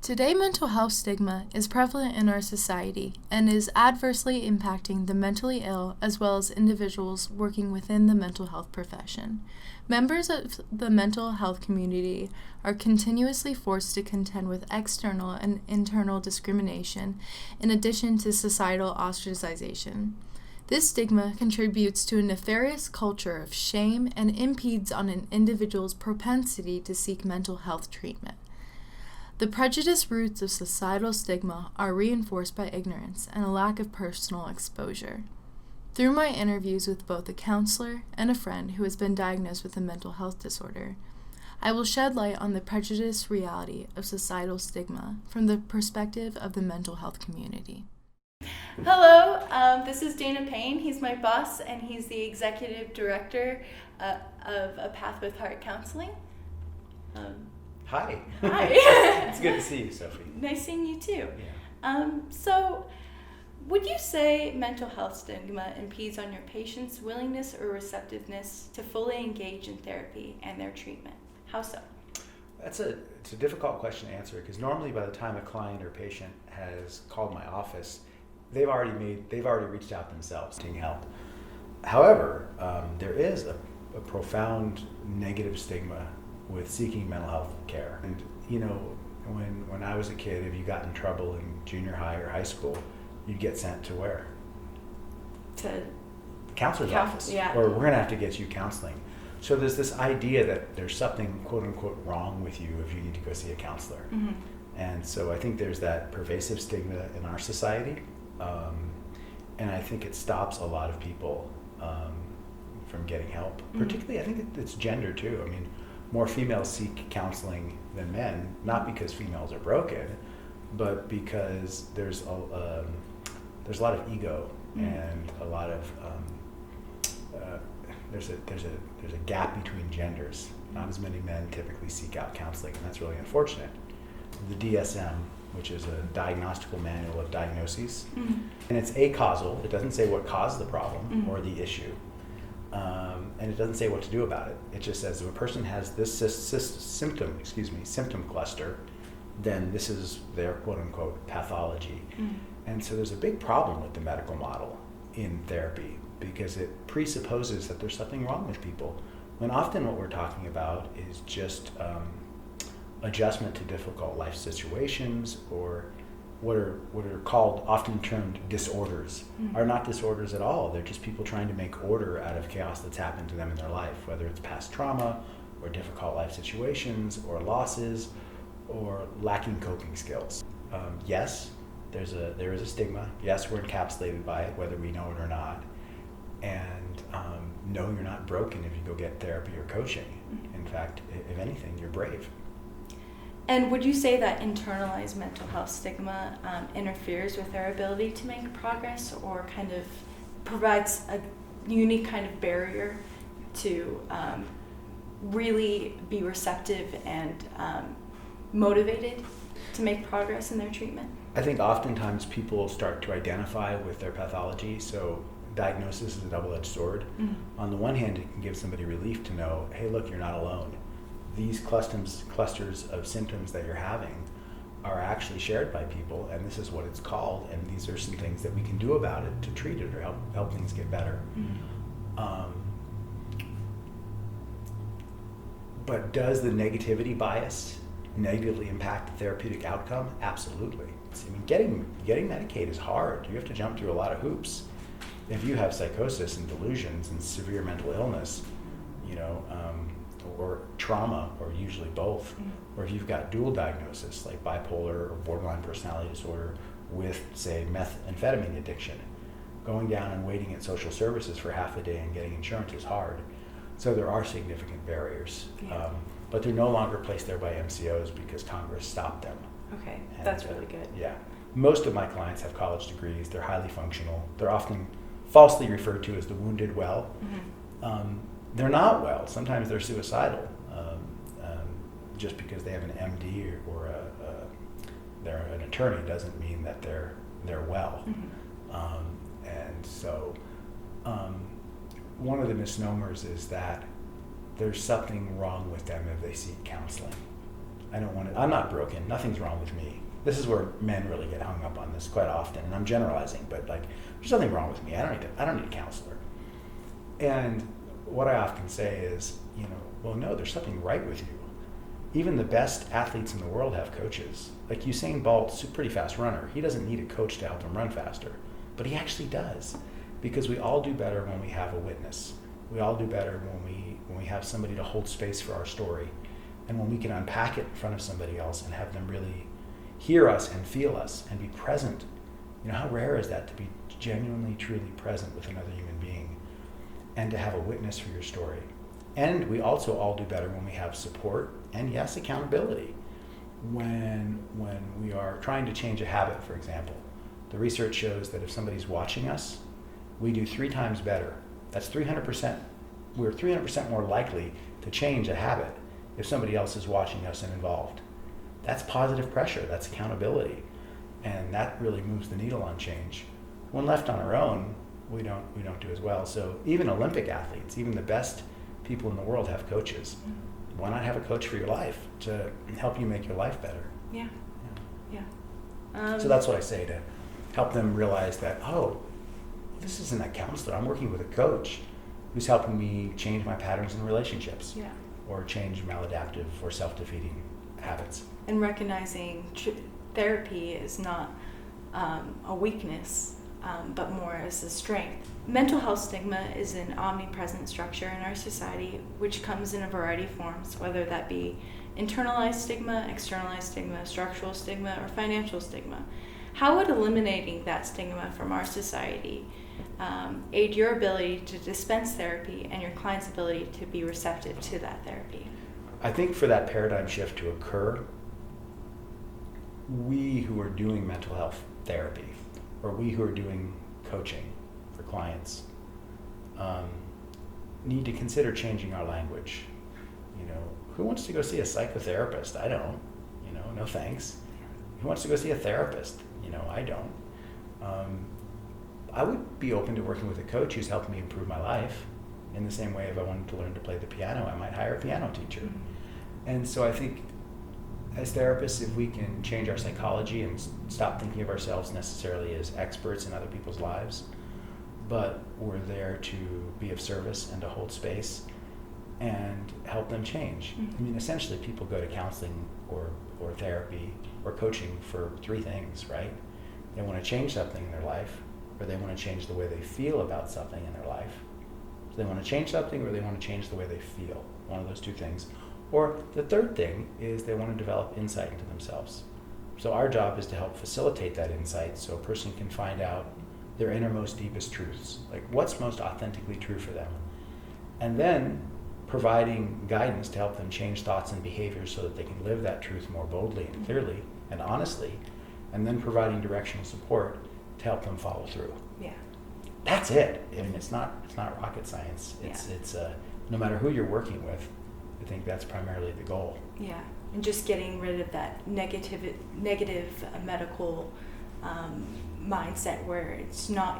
Today, mental health stigma is prevalent in our society and is adversely impacting the mentally ill as well as individuals working within the mental health profession. Members of the mental health community are continuously forced to contend with external and internal discrimination in addition to societal ostracization. This stigma contributes to a nefarious culture of shame and impedes on an individual's propensity to seek mental health treatment. The prejudiced roots of societal stigma are reinforced by ignorance and a lack of personal exposure. Through my interviews with both a counselor and a friend who has been diagnosed with a mental health disorder, I will shed light on the prejudiced reality of societal stigma from the perspective of the mental health community. Hello, this is Dana Payne. He's my boss and he's the executive director of A Path with Heart Counseling. Hi. Hi. It's good to see you, Sophie. Nice seeing you too. Yeah. So, would you say mental health stigma impedes on your patients' willingness or receptiveness to fully engage in therapy and their treatment? How so? It's a difficult question to answer because normally by the time a client or patient has called my office, they've already reached out themselves seeking help. However, there is a profound negative stigma with seeking mental health care. And when I was a kid, if you got in trouble in junior high or high school, you'd get sent to where? To the counselor's office. Yeah. Or we're going to have to get you counseling. So there's this idea that there's something quote unquote wrong with you if you need to go see a counselor. Mm-hmm. And so I think there's that pervasive stigma in our society. And I think it stops a lot of people from getting help. Mm-hmm. Particularly, I think it's gender too. I mean, more females seek counseling than men, not because females are broken, but because there's a lot of ego and a lot of there's a gap between genders. Not as many men typically seek out counseling, and that's really unfortunate. The DSM, which is a diagnostical manual of diagnoses, and it's acausal. It doesn't say what caused the problem or the issue. And it doesn't say what to do about it. It just says if a person has this symptom cluster, then this is their quote-unquote pathology. And so there's a big problem with the medical model in therapy because it presupposes that there's something wrong with people, when often what we're talking about is just adjustment to difficult life situations, or what are called, often termed disorders, are not disorders at all. They're just people trying to make order out of chaos that's happened to them in their life, whether it's past trauma or difficult life situations or losses or lacking coping skills. Yes, there is a stigma. Yes, we're encapsulated by it, whether we know it or not. And no, you're not broken if you go get therapy or coaching. In fact, if anything, you're brave. And would you say that internalized mental health stigma interferes with their ability to make progress, or kind of provides a unique kind of barrier to really be receptive and motivated to make progress in their treatment? I think oftentimes people start to identify with their pathology, so diagnosis is a double-edged sword. On the one hand, it can give somebody relief to know, hey, look, you're not alone. These clusters of symptoms that you're having are actually shared by people, and this is what it's called, and these are some things that we can do about it to treat it or help things get better. But does the negativity bias negatively impact the therapeutic outcome? Absolutely. I mean, getting Medicaid is hard. You have to jump through a lot of hoops. If you have psychosis and delusions and severe mental illness, or trauma, or usually both, or if you've got dual diagnosis like bipolar or borderline personality disorder with, say, methamphetamine addiction, going down and waiting at social services for half a day and getting insurance is hard. So there are significant barriers, but they're no longer placed there by MCOs because Congress stopped them. Okay, that's really good. Yeah. Most of my clients have college degrees. They're highly functional. They're often falsely referred to as the wounded well. They're not well. Sometimes they're suicidal. Just because they have an MD or they're an attorney doesn't mean that they're well. And so one of the misnomers is that there's something wrong with them if they seek counseling. I don't want to, I'm not broken. Nothing's wrong with me. This is where men really get hung up on this quite often, and I'm generalizing, but like, there's nothing wrong with me. I don't need a counselor. And what I often say is, well, no, there's something right with you. Even the best athletes in the world have coaches. Like Usain Bolt's a pretty fast runner. He doesn't need a coach to help him run faster, but he actually does, because we all do better when we have a witness. We all do better when we have somebody to hold space for our story, and when we can unpack it in front of somebody else and have them really hear us and feel us and be present. How rare is that, to be genuinely, truly present with another human being and to have a witness for your story? And we also all do better when we have support and, yes, accountability. When we are trying to change a habit, for example, the research shows that if somebody's watching us, we do 3 times better. That's 300%. We're 300% more likely to change a habit if somebody else is watching us and involved. That's positive pressure, that's accountability. And that really moves the needle on change. When left on our own, we don't do as well. So even Olympic athletes, even the best people in the world have coaches. Why not have a coach for your life to help you make your life better? Yeah. So that's what I say, to help them realize that, this isn't a counselor. I'm working with a coach who's helping me change my patterns in relationships, or change maladaptive or self-defeating habits. And recognizing therapy is not a weakness, but more as a strength. Mental health stigma is an omnipresent structure in our society, which comes in a variety of forms, whether that be internalized stigma, externalized stigma, structural stigma, or financial stigma. How would eliminating that stigma from our society aid your ability to dispense therapy and your client's ability to be receptive to that therapy? I think for that paradigm shift to occur, we who are doing mental health therapy, or we who are doing coaching for clients, need to consider changing our language. Who wants to go see a psychotherapist? I don't. No thanks. Who wants to go see a therapist? I don't. I would be open to working with a coach who's helping me improve my life. In the same way, if I wanted to learn to play the piano, I might hire a piano teacher. And so I think as therapists, if we can change our psychology and stop thinking of ourselves necessarily as experts in other people's lives, but we're there to be of service and to hold space and help them change. Essentially, people go to counseling or therapy or coaching for 3 things, right? They want to change something in their life, or they want to change the way they feel about something in their life. So they want to change something, or they want to change the way they feel. One of those 2 things. Or the third thing is they want to develop insight into themselves. So our job is to help facilitate that insight so a person can find out their innermost, deepest truths, like what's most authentically true for them. And then providing guidance to help them change thoughts and behaviors so that they can live that truth more boldly and clearly and honestly, and then providing directional support to help them follow through. Yeah. That's it. It's not rocket science. It's no matter who you're working with, I think that's primarily the goal. Yeah, and just getting rid of that negative medical mindset where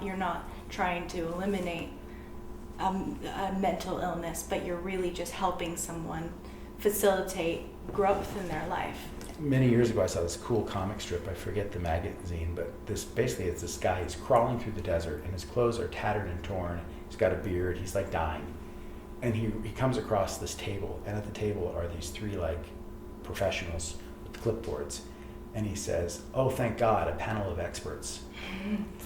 you're not trying to eliminate a mental illness, but you're really just helping someone facilitate growth in their life. Many years ago, I saw this cool comic strip. I forget the magazine, but it's this guy. He's crawling through the desert, and his clothes are tattered and torn. He's got a beard. He's like dying. And he comes across this table, and at the table are these 3 professionals with clipboards, and he says, "Oh, thank God, a panel of experts."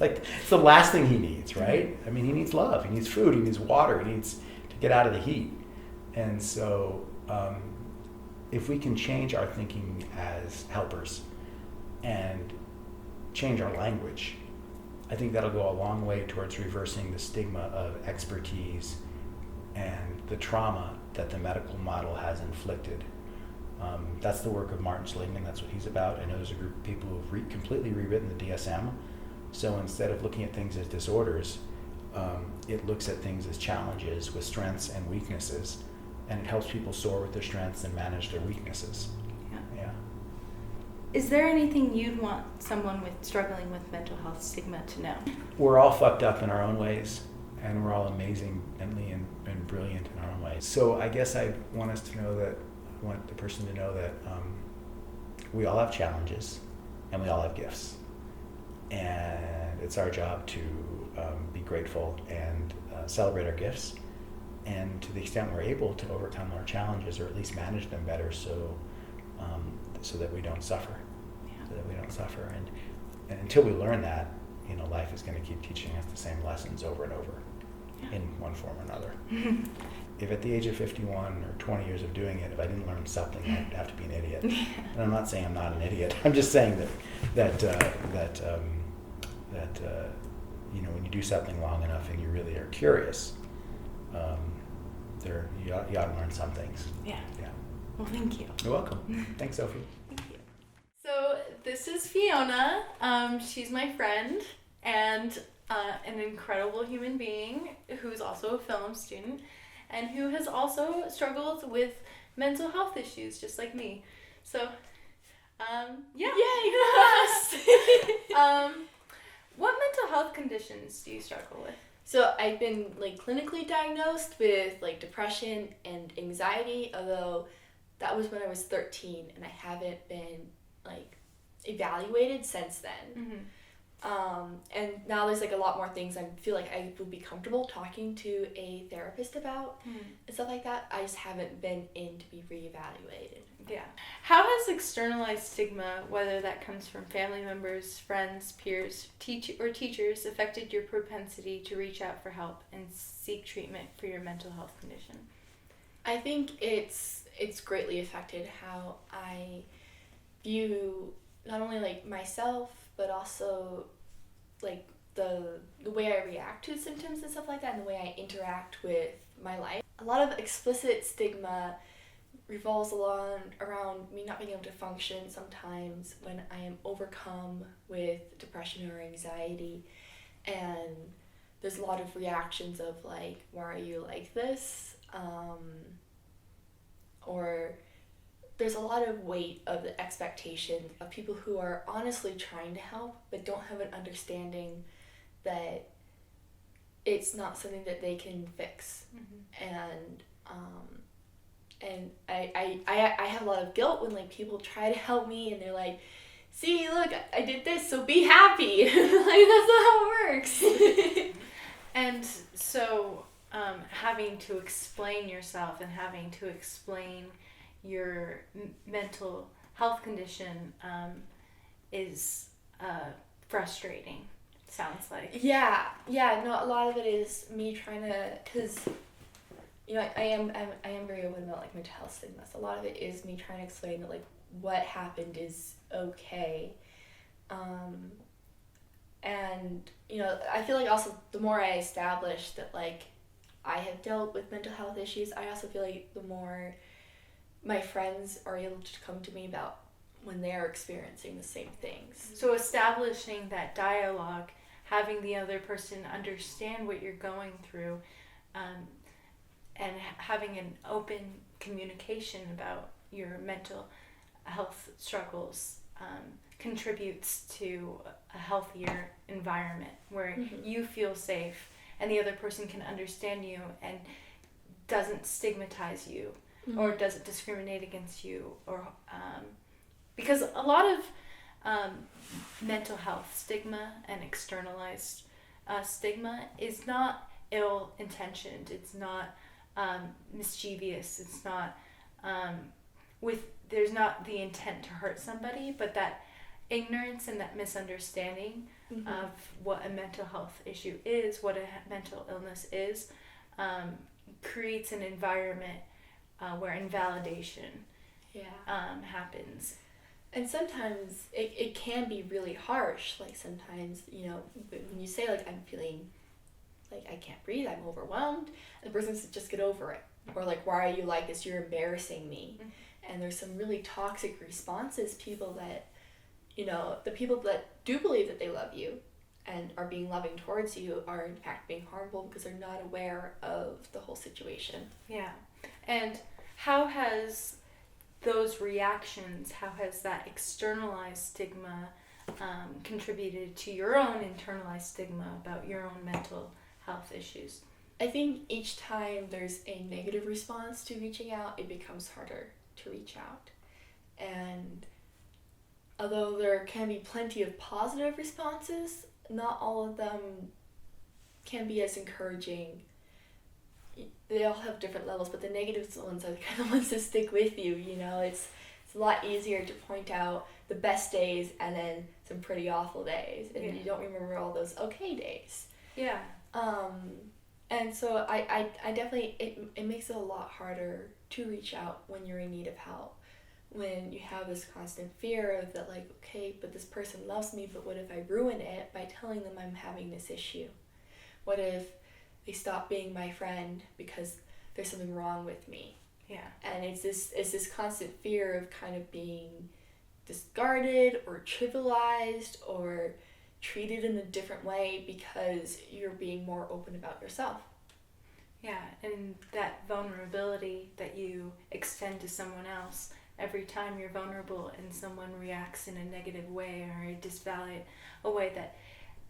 It's the last thing he needs, right? He needs love, he needs food, he needs water, he needs to get out of the heat. And so if we can change our thinking as helpers and change our language, I think that'll go a long way towards reversing the stigma of expertise and the trauma that the medical model has inflicted. That's the work of Martin Seligman. That's what he's about. I know there's a group of people who've completely rewritten the DSM. So instead of looking at things as disorders, it looks at things as challenges with strengths and weaknesses, and it helps people soar with their strengths and manage their weaknesses. Yeah. Is there anything you'd want someone struggling with mental health stigma to know? We're all fucked up in our own ways, and we're all amazingly and brilliant in our own ways. So I guess I want the person to know that we all have challenges and we all have gifts. And it's our job to be grateful and celebrate our gifts. And to the extent we're able to overcome our challenges, or at least manage them better, so that we don't suffer. So that we don't suffer. And until we learn that, life is going to keep teaching us the same lessons over and over in one form or another. If at the age of 51 or 20 years of doing it, if I didn't learn something, I'd have to be an idiot. And I'm not saying I'm not an idiot. I'm just saying that when you do something long enough and you really are curious, you ought to learn some things. Yeah. Yeah. Well, thank you. You're welcome. Thanks, Sophie. Thank you. So this is Fiona. She's my friend and an incredible human being who's also a film student and who has also struggled with mental health issues just like me. So, yeah. Yay! What mental health conditions do you struggle with? So I've been clinically diagnosed with depression and anxiety, although that was when I was 13 and I haven't been evaluated since then. Mm-hmm. And now there's a lot more things I feel like I would be comfortable talking to a therapist about and stuff like that. I just haven't been in to be reevaluated. Yeah. How has externalized stigma, whether that comes from family members, friends, peers, teachers, affected your propensity to reach out for help and seek treatment for your mental health condition? I think it's greatly affected how I view not only myself, but also the way I react to symptoms and stuff like that, and the way I interact with my life. A lot of explicit stigma revolves around me not being able to function sometimes when I am overcome with depression or anxiety, and there's a lot of reactions of why are you like this, or there's a lot of weight of the expectation of people who are honestly trying to help but don't have an understanding that it's not something that they can fix. And I have a lot of guilt when people try to help me and they're like, see, look, I did this, so be happy. That's not how it works. And so having to explain yourself and having to explain your mental health condition is frustrating, sounds like. Yeah, no, a lot of it is me trying to, because I am very open about mental health stigma. So a lot of it is me trying to explain that what happened is okay, and I feel also the more I establish that I have dealt with mental health issues, I also feel the more my friends are able to come to me about when they're experiencing the same things. So establishing that dialogue, having the other person understand what you're going through, and having an open communication about your mental health struggles contributes to a healthier environment where you feel safe and the other person can understand you and doesn't stigmatize you or doesn't discriminate against you, or because a lot of mental health stigma and externalized stigma is not ill-intentioned. It's not mischievous. It's not there's not the intent to hurt somebody, but that ignorance and that misunderstanding of what a mental health issue is, what a mental illness is, creates an environment where invalidation happens. And sometimes it can be really harsh. Sometimes, when you say I'm feeling I can't breathe, I'm overwhelmed, and the person says, just get over it. Or why are you like this? You're embarrassing me. And there's some really toxic responses. People that, the people that do believe that they love you and are being loving towards you are in fact being harmful because they're not aware of the whole situation. Yeah. And how has those reactions, how has that externalized stigma contributed to your own internalized stigma about your own mental health issues? I think each time there's a negative response to reaching out, it becomes harder to reach out. And although there can be plenty of positive responses, not all of them can be as encouraging. They all have different levels, but the negative ones are the kind of ones that stick with you. It's a lot easier to point out the best days and then some pretty awful days, and you don't remember all those okay days. Yeah. And so I definitely, it makes it a lot harder to reach out when you're in need of help. When you have this constant fear of that, like, okay, but this person loves me, but what if I ruin it by telling them I'm having this issue? What if they stop being my friend because there's something wrong with me? Yeah. And it's this constant fear of kind of being discarded or trivialized or treated in a different way because you're being more open about yourself. Yeah, and that vulnerability that you extend to someone else, every time you're vulnerable and someone reacts in a negative way or a way that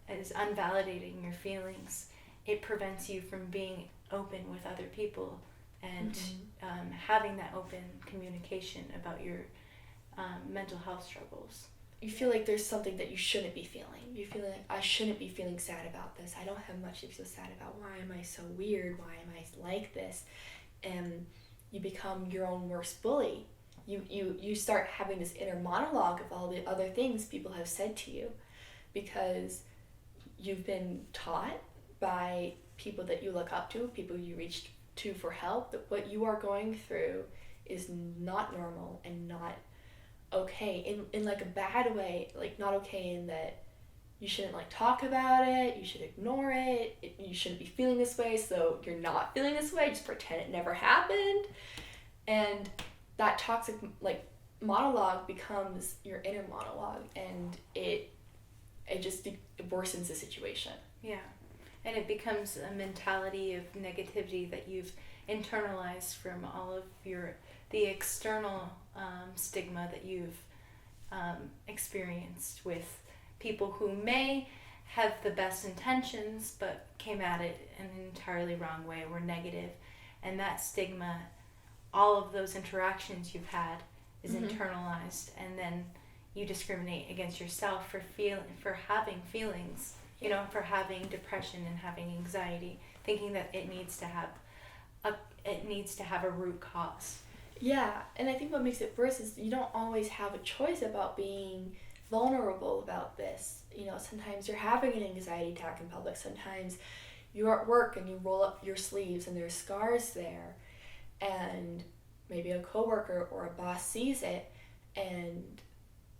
is unvalidating your feelings, it prevents you from being open with other people and having that open communication about your mental health struggles. You feel like there's something that you shouldn't be feeling. You feel like, I shouldn't be feeling sad about this. I don't have much to feel sad about. Why am I so weird? Why am I like this? And you become your own worst bully. You start having this inner monologue of all the other things people have said to you because you've been taught by people that you look up to, people you reach to for help, that what you are going through is not normal and not okay in like a bad way, like not okay in that you shouldn't like talk about it, you should ignore it, you shouldn't be feeling this way, so you're not feeling this way, just pretend it never happened. And that toxic like monologue becomes your inner monologue, and it worsens the situation. Yeah, and it becomes a mentality of negativity that you've internalized from all of the external stigma that you've experienced with people who may have the best intentions but came at it in an entirely wrong way, were negative. And that stigma, all of those interactions you've had is internalized, and then you discriminate against yourself for having feelings, for having depression and having anxiety, thinking that it needs to have a root cause. Yeah, and I think what makes it worse is you don't always have a choice about being vulnerable about this. Sometimes you're having an anxiety attack in public. Sometimes you're at work and you roll up your sleeves and there's scars there, and maybe a coworker or a boss sees it and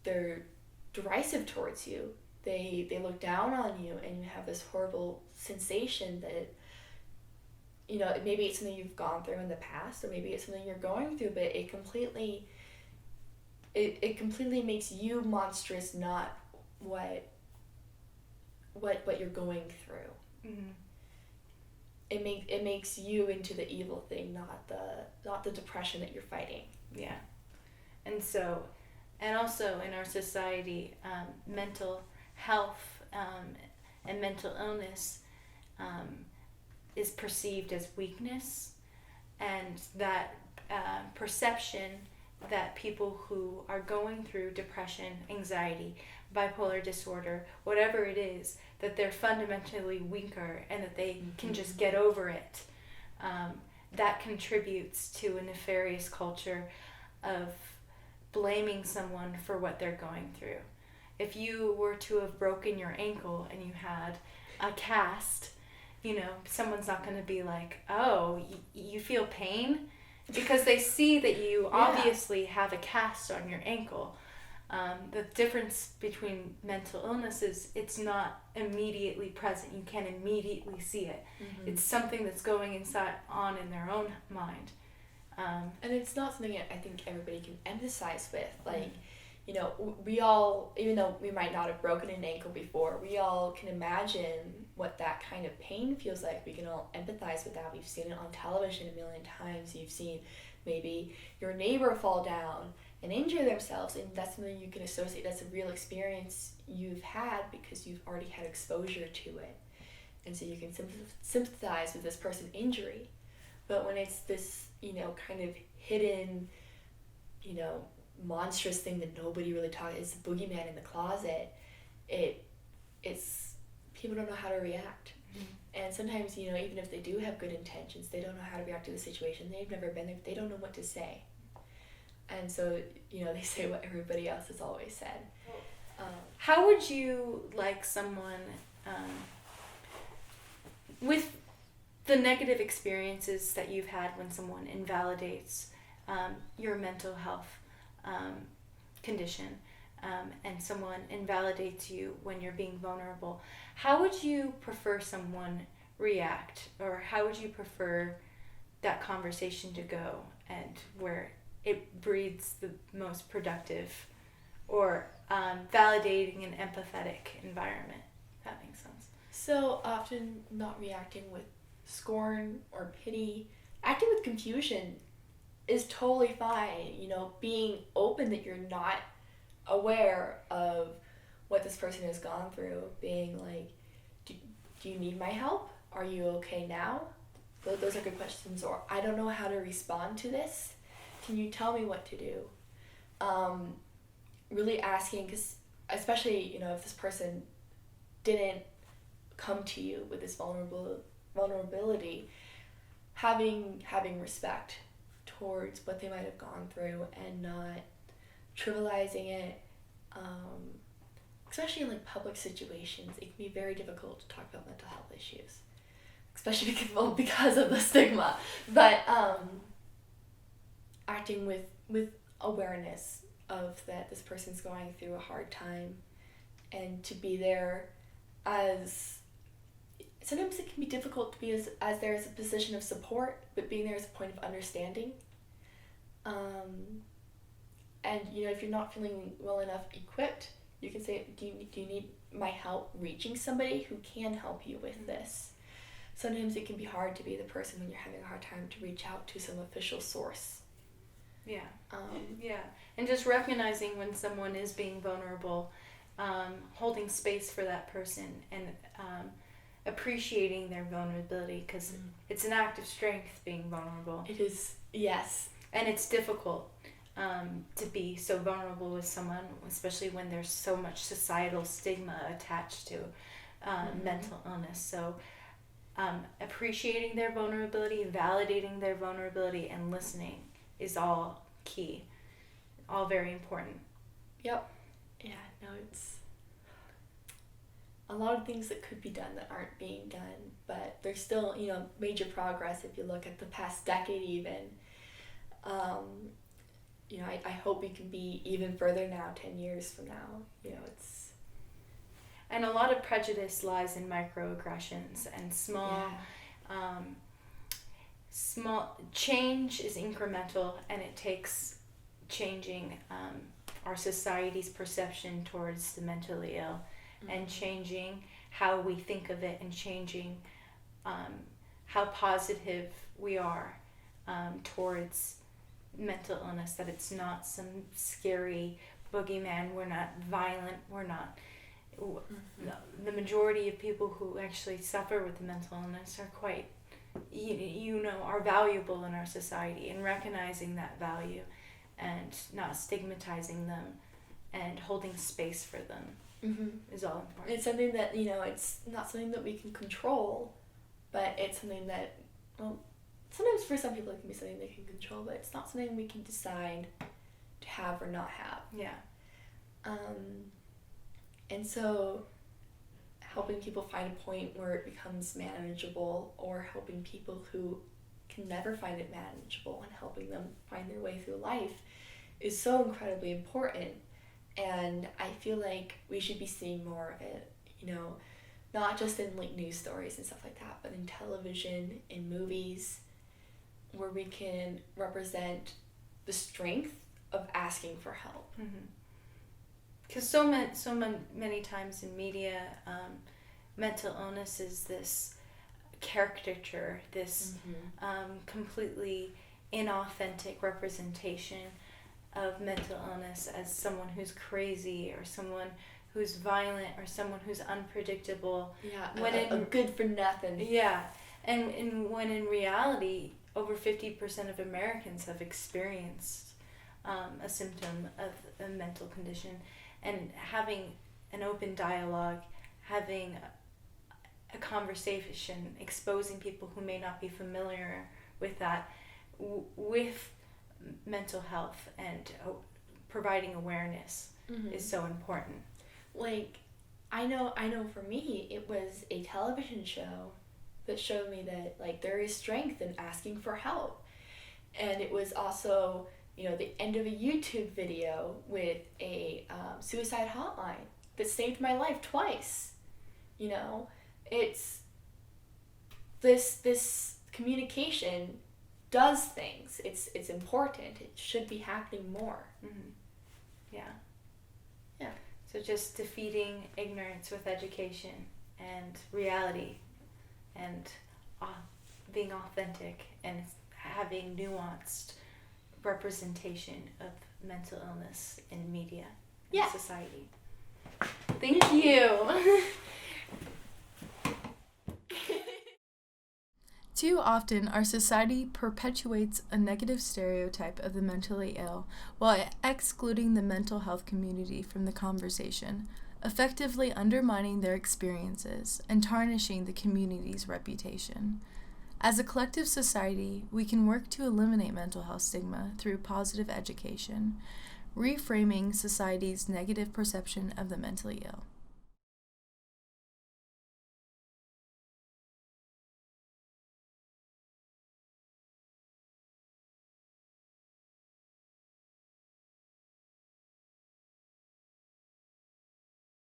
they're derisive towards you. They look down on you, and you have this horrible sensation that maybe it's something you've gone through in the past, or maybe it's something you're going through, but it completely makes you monstrous, not what you're going through. Mm-hmm. It makes you into the evil thing, not the depression that you're fighting. Yeah. And also in our society, mental health and mental illness is perceived as weakness, and that perception that people who are going through depression, anxiety, bipolar disorder, whatever it is, that they're fundamentally weaker and that they can just get over it. That contributes to a nefarious culture of blaming someone for what they're going through. If you were to have broken your ankle and you had a cast, someone's not going to be like, oh, you feel pain? Because they see that you obviously have a cast on your ankle. The difference between mental illness is it's not immediately present. You can't immediately see it. Mm-hmm. It's something that's going on in their own mind. And it's not something that I think everybody can empathize with. Like, we all, even though we might not have broken an ankle before, we all can imagine what that kind of pain feels like. We can all empathize with that. We've seen it on television a million times. You've seen maybe your neighbor fall down and injure themselves, and that's something you can associate. That's a real experience you've had because you've already had exposure to it. And so you can sympathize with this person's injury. But when it's this, kind of hidden, monstrous thing that nobody really talks. It's the boogeyman in the closet. It's people don't know how to react. And sometimes, you know, even if they do have good intentions, they don't know how to react to the situation. They've never been there. They don't know what to say. And so, you know, they say what everybody else has always said. How would you like someone, with the negative experiences that you've had when someone invalidates your mental health condition, and someone invalidates you when you're being vulnerable, how would you prefer someone react, or how would you prefer that conversation to go, and where it breeds the most productive or validating and empathetic environment? If that makes sense. So often not reacting with scorn or pity, acting with confusion is totally fine. You know, being open that you're not aware of what this person has gone through, being like, do you need my help? Are you okay now? Those are good questions. Or, I don't know how to respond to this. Can you tell me what to do? Really asking, because especially, you know, if this person didn't come to you with this vulnerability, having respect towards what they might have gone through and not trivializing it, especially in like public situations. It can be very difficult to talk about mental health issues, especially because of the stigma. But acting with awareness of that this person's going through a hard time, and to be there as, sometimes it can be difficult to be as there as a position of support, but being there as a point of understanding. And you know, if you're not feeling well enough equipped, you can say, do you need my help reaching somebody who can help you with this? Sometimes it can be hard to be the person when you're having a hard time to reach out to some official source. Yeah. Yeah. And just recognizing when someone is being vulnerable, holding space for that person, and appreciating their vulnerability, because it's an act of strength being vulnerable. It is, yes. And it's difficult to be so vulnerable with someone, especially when there's so much societal stigma attached to mental illness. So appreciating their vulnerability, validating their vulnerability, and listening is all key, all very important. Yep. Yeah, no, it's a lot of things that could be done that aren't being done, but there's still, you know, major progress if you look at the past decade even. You know, I hope we can be even further now, 10 years from now. You know, it's... And a lot of prejudice lies in microaggressions and small change is incremental, and it takes changing our society's perception towards the mentally ill, and changing how we think of it, and changing how positive we are towards mental illness, that it's not some scary boogeyman. We're not violent. We're not... The majority of people who actually suffer with the mental illness are quite, are valuable in our society, and recognizing that value and not stigmatizing them and holding space for them is all important. It's something that, you know, it's not something that we can control, but it's something that, well, sometimes for some people it can be something they can control, but it's not something we can decide to have or not have. Yeah. And so helping people find a point where it becomes manageable, or helping people who can never find it manageable and helping them find their way through life is so incredibly important. And I feel like we should be seeing more of it, you know, not just in like news stories and stuff like that, but in television, in movies, where we can represent the strength of asking for help. Because so many times in media, mental illness is this caricature, this completely inauthentic representation of mental illness as someone who's crazy, or someone who's violent, or someone who's unpredictable. Yeah, a good for nothing. Yeah, and when in reality, over 50% of Americans have experienced a symptom of a mental condition, and having an open dialogue, having a conversation, exposing people who may not be familiar with that, with mental health, and providing awareness is so important. Like, I know for me, it was a television show that showed me that, like, there is strength in asking for help. And it was also, the end of a YouTube video with a suicide hotline that saved my life twice. It's this communication does things. It's important. It should be happening more. Mm-hmm. Yeah. So just defeating ignorance with education and reality, and being authentic, and having nuanced representation of mental illness in media and society. Thank you. Too often, our society perpetuates a negative stereotype of the mentally ill while excluding the mental health community from the conversation, effectively undermining their experiences and tarnishing the community's reputation. As a collective society, we can work to eliminate mental health stigma through positive education, reframing society's negative perception of the mentally ill.